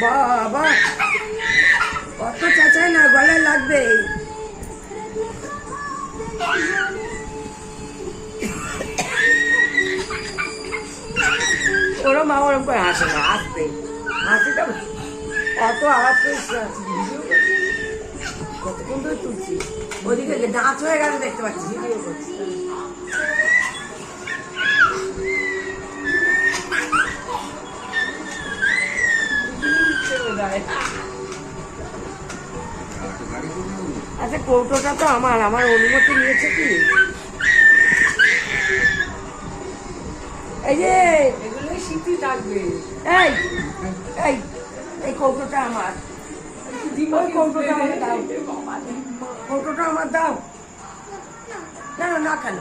বাবা কত চেঁচায় না, গলায় লাগবে। ওরা মা ওরম করে হাসে না, আসবে হাসিটা অত আওয়াজ করিস না। কতক্ষণ ধরে তুলছি, ওদিকে নাচ হয়ে গেছে দেখতে পাচ্ছি, ভিডিও করছি। আচ্ছা কৌটোটা তো আমার অনুমতি নিয়েছে কি? এই যে এগুলো শীতই থাকবে। এই এই এই কৌটোটা আমার, কৌটোটা আমাকে দাও, কৌটোটা আমার দাও। না না না, কেন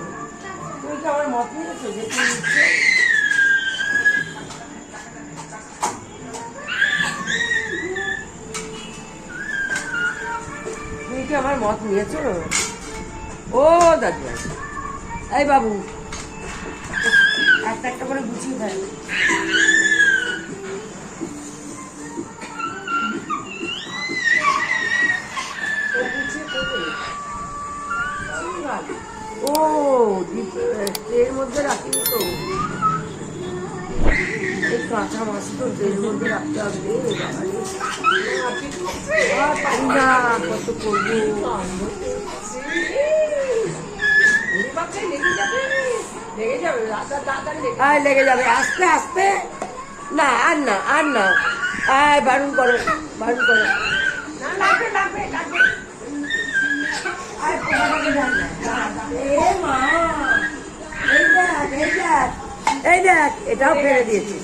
তুমি কি আমার মত নিয়েছো যে তুমি নিচ্ছে? তুমি কি আমার মত নিয়েছো? ও দাদু এই বাবু একটা একটা করে গুছিয়ে দেয়। ও এর মধ্যে রাখিনি তো, এই কাঁচা মাছ তো এর মধ্যে রাখতে হবে। পারি না, কত করবো, লেগে যাবে আস্তে আস্তে। না আর না আর না, বারণ করো বারণ করো। এই দেখ এটাও ফেলে দিয়েছি।